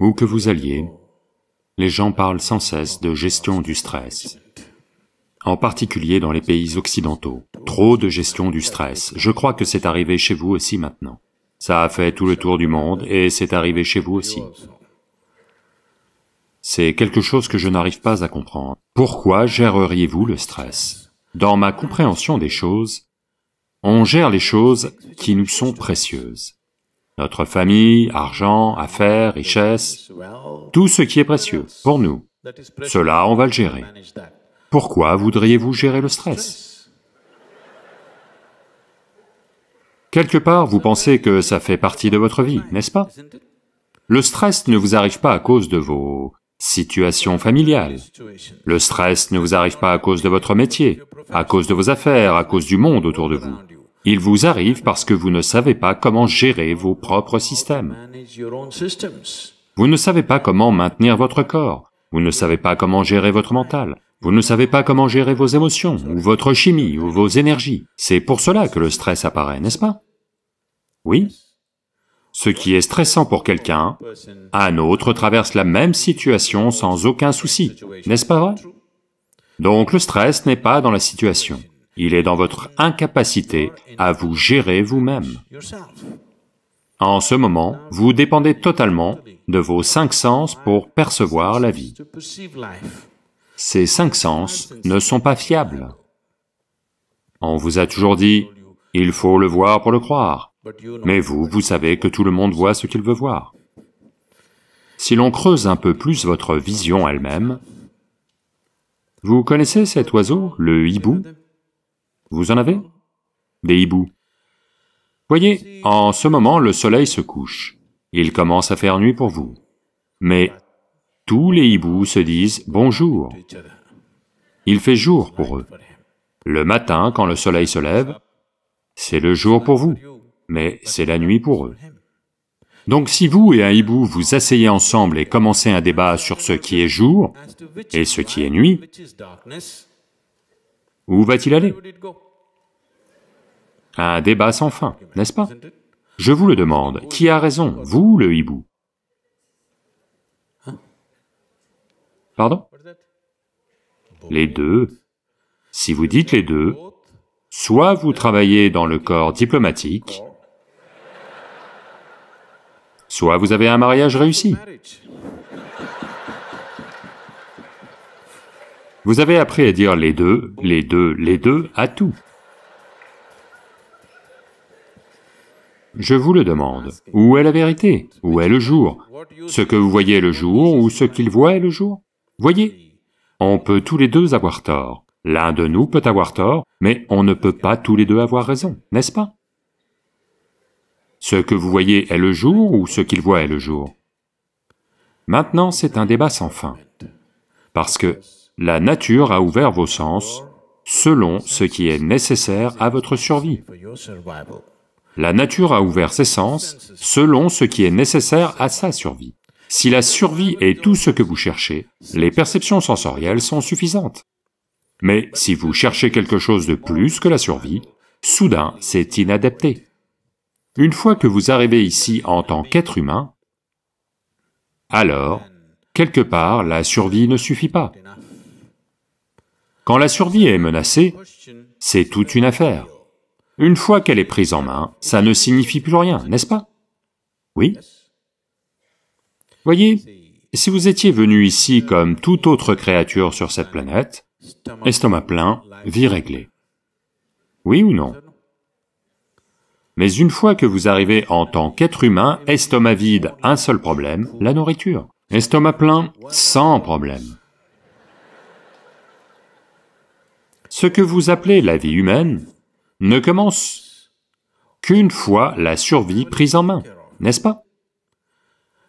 Où que vous alliez, les gens parlent sans cesse de gestion du stress, en particulier dans les pays occidentaux. Trop de gestion du stress. Je crois que c'est arrivé chez vous aussi maintenant. Ça a fait tout le tour du monde et c'est arrivé chez vous aussi. C'est quelque chose que je n'arrive pas à comprendre. Pourquoi géreriez-vous le stress? Dans ma compréhension des choses, on gère les choses qui nous sont précieuses. Notre famille, argent, affaires, richesses, tout ce qui est précieux pour nous, cela on va le gérer. Pourquoi voudriez-vous gérer le stress? Quelque part, vous pensez que ça fait partie de votre vie, n'est-ce pas? Le stress ne vous arrive pas à cause de vos situations familiales. Le stress ne vous arrive pas à cause de votre métier, à cause de vos affaires, à cause du monde autour de vous. Il vous arrive parce que vous ne savez pas comment gérer vos propres systèmes. Vous ne savez pas comment maintenir votre corps, vous ne savez pas comment gérer votre mental, vous ne savez pas comment gérer vos émotions, ou votre chimie, ou vos énergies. C'est pour cela que le stress apparaît, n'est-ce pas? Oui. Ce qui est stressant pour quelqu'un, un autre traverse la même situation sans aucun souci, n'est-ce pas vrai? Donc le stress n'est pas dans la situation, il est dans votre incapacité à vous gérer vous-même. En ce moment, vous dépendez totalement de vos 5 sens pour percevoir la vie. Ces 5 sens ne sont pas fiables. On vous a toujours dit, il faut le voir pour le croire, mais vous savez que tout le monde voit ce qu'il veut voir. Si l'on creuse un peu plus votre vision elle-même, vous connaissez cet oiseau, le hibou? Vous en avez? Des hiboux. Voyez, en ce moment, le soleil se couche. Il commence à faire nuit pour vous. Mais tous les hiboux se disent bonjour. Il fait jour pour eux. Le matin, quand le soleil se lève, c'est le jour pour vous, mais c'est la nuit pour eux. Donc si vous et un hibou vous asseyez ensemble et commencez un débat sur ce qui est jour et ce qui est nuit, où va-t-il aller? Un débat sans fin, n'est-ce pas? Je vous le demande, qui a raison, vous ou le hibou? Pardon? Les deux. Si vous dites les deux, soit vous travaillez dans le corps diplomatique, soit vous avez un mariage réussi. Vous avez appris à dire les deux, les deux, les deux à tout. Je vous le demande, où est la vérité? Où est le jour? Ce que vous voyez est le jour ou ce qu'il voit est le jour? Voyez, on peut tous les deux avoir tort. L'un de nous peut avoir tort, mais on ne peut pas tous les deux avoir raison, n'est-ce pas? Ce que vous voyez est le jour ou ce qu'il voit est le jour? Maintenant, c'est un débat sans fin, parce que la nature a ouvert vos sens selon ce qui est nécessaire à votre survie. La nature a ouvert ses sens selon ce qui est nécessaire à sa survie. Si la survie est tout ce que vous cherchez, les perceptions sensorielles sont suffisantes. Mais si vous cherchez quelque chose de plus que la survie, soudain c'est inadapté. Une fois que vous arrivez ici en tant qu'être humain, alors, quelque part, la survie ne suffit pas. Quand la survie est menacée, c'est toute une affaire. Une fois qu'elle est prise en main, ça ne signifie plus rien, n'est-ce pas? Oui? Voyez, si vous étiez venu ici comme toute autre créature sur cette planète, estomac plein, vie réglée. Oui ou non? Mais une fois que vous arrivez en tant qu'être humain, estomac vide, un seul problème, la nourriture. Estomac plein, sans problème. Ce que vous appelez la vie humaine ne commence qu'une fois la survie prise en main, n'est-ce pas?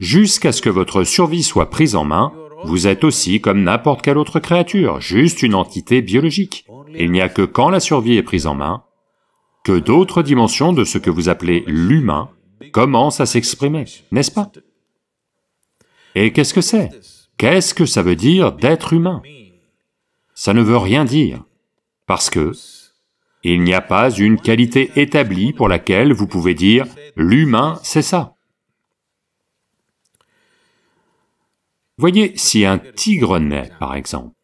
Jusqu'à ce que votre survie soit prise en main, vous êtes aussi comme n'importe quelle autre créature, juste une entité biologique. Il n'y a que quand la survie est prise en main, que d'autres dimensions de ce que vous appelez l'humain commencent à s'exprimer, n'est-ce pas? Et qu'est-ce que c'est? Qu'est-ce que ça veut dire d'être humain? Ça ne veut rien dire, parce que il n'y a pas une qualité établie pour laquelle vous pouvez dire « l'humain, c'est ça ». Voyez, si un tigre naît, par exemple,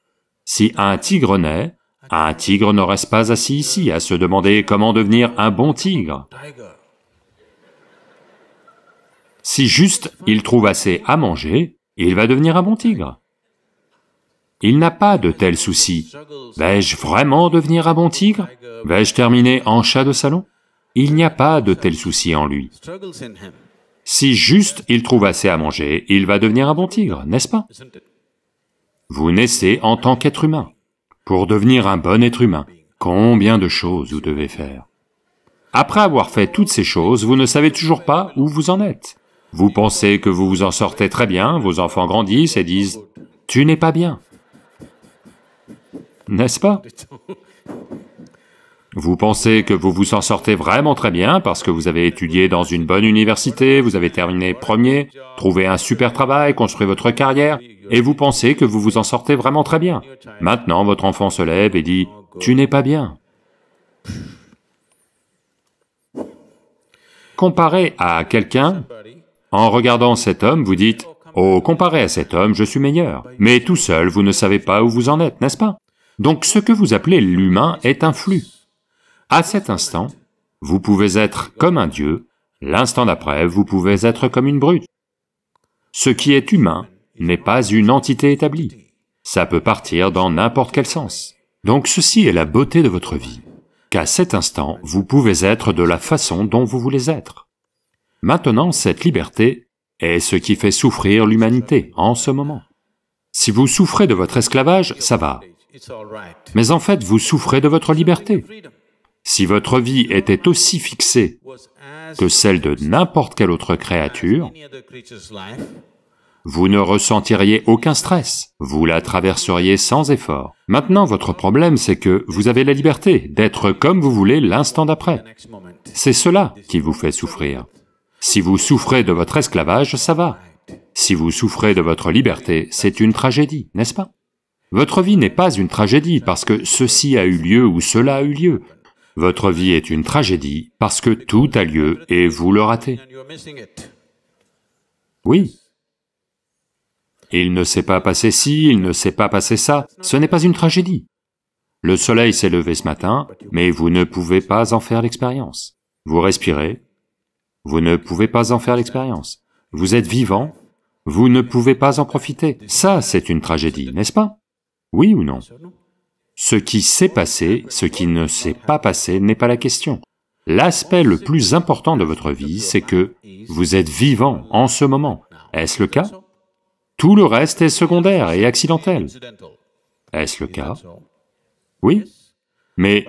si un tigre naît, un tigre ne reste pas assis ici à se demander comment devenir un bon tigre. Si juste il trouve assez à manger, il va devenir un bon tigre. Il n'a pas de tels soucis. Vais-je vraiment devenir un bon tigre? Vais-je terminer en chat de salon? Il n'y a pas de tels soucis en lui. Si juste il trouve assez à manger, il va devenir un bon tigre, n'est-ce pas? Vous naissez en tant qu'être humain. Pour devenir un bon être humain, combien de choses vous devez faire? Après avoir fait toutes ces choses, vous ne savez toujours pas où vous en êtes. Vous pensez que vous vous en sortez très bien, vos enfants grandissent et disent « Tu n'es pas bien ». N'est-ce pas? Vous pensez que vous vous en sortez vraiment très bien parce que vous avez étudié dans une bonne université, vous avez terminé premier, trouvé un super travail, construit votre carrière, et vous pensez que vous vous en sortez vraiment très bien. Maintenant, votre enfant se lève et dit « Tu n'es pas bien ». Comparé à quelqu'un, en regardant cet homme, vous dites « Oh, comparé à cet homme, je suis meilleur ». Mais tout seul, vous ne savez pas où vous en êtes, n'est-ce pas? Donc ce que vous appelez l'humain est un flux. À cet instant, vous pouvez être comme un dieu, l'instant d'après, vous pouvez être comme une brute. Ce qui est humain n'est pas une entité établie. Ça peut partir dans n'importe quel sens. Donc ceci est la beauté de votre vie, qu'à cet instant, vous pouvez être de la façon dont vous voulez être. Maintenant, cette liberté est ce qui fait souffrir l'humanité en ce moment. Si vous souffrez de votre esclavage, ça va. Mais en fait, vous souffrez de votre liberté. Si votre vie était aussi fixée que celle de n'importe quelle autre créature, vous ne ressentiriez aucun stress, vous la traverseriez sans effort. Maintenant, votre problème, c'est que vous avez la liberté d'être comme vous voulez l'instant d'après. C'est cela qui vous fait souffrir. Si vous souffrez de votre esclavage, ça va. Si vous souffrez de votre liberté, c'est une tragédie, n'est-ce pas? Votre vie n'est pas une tragédie parce que ceci a eu lieu ou cela a eu lieu. Votre vie est une tragédie parce que tout a lieu et vous le ratez. Oui. Il ne s'est pas passé ci, il ne s'est pas passé ça, ce n'est pas une tragédie. Le soleil s'est levé ce matin, mais vous ne pouvez pas en faire l'expérience. Vous respirez, vous ne pouvez pas en faire l'expérience. Vous êtes vivant, vous ne pouvez pas en profiter. Ça, c'est une tragédie, n'est-ce pas? Oui ou non? Ce qui s'est passé, ce qui ne s'est pas passé n'est pas la question. L'aspect le plus important de votre vie, c'est que vous êtes vivant en ce moment. Est-ce le cas? Tout le reste est secondaire et accidentel. Est-ce le cas? Oui. Mais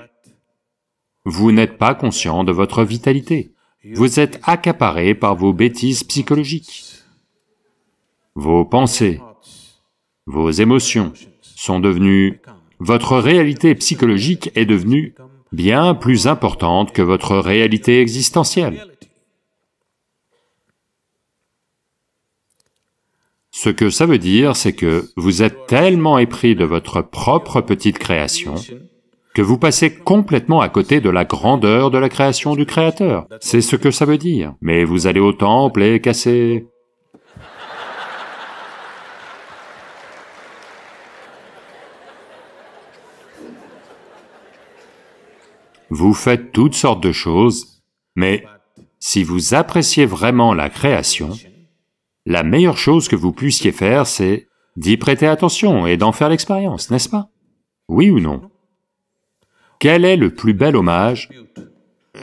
vous n'êtes pas conscient de votre vitalité. Vous êtes accaparé par vos bêtises psychologiques. Vos pensées, vos émotions sont devenues... Votre réalité psychologique est devenue bien plus importante que votre réalité existentielle. Ce que ça veut dire, c'est que vous êtes tellement épris de votre propre petite création que vous passez complètement à côté de la grandeur de la création du Créateur. C'est ce que ça veut dire. Mais vous allez au temple et cassez... Vous faites toutes sortes de choses, mais si vous appréciez vraiment la création, la meilleure chose que vous puissiez faire, c'est d'y prêter attention et d'en faire l'expérience, n'est-ce pas? Oui ou non? Quel est le plus bel hommage?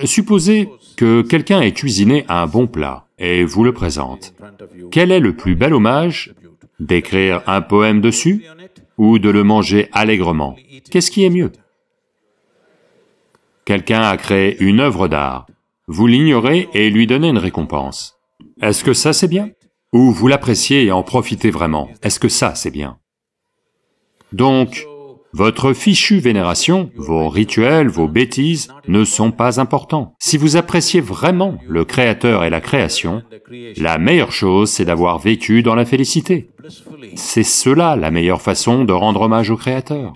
Supposez que quelqu'un ait cuisiné un bon plat et vous le présente. Quel est le plus bel hommage? D'écrire un poème dessus ou de le manger allègrement? Qu'est-ce qui est mieux? Quelqu'un a créé une œuvre d'art, vous l'ignorez et lui donnez une récompense. Est-ce que ça c'est bien? Ou vous l'appréciez et en profitez vraiment? Est-ce que ça c'est bien? Donc, votre fichue vénération, vos rituels, vos bêtises ne sont pas importants. Si vous appréciez vraiment le Créateur et la création, la meilleure chose c'est d'avoir vécu dans la félicité. C'est cela la meilleure façon de rendre hommage au Créateur.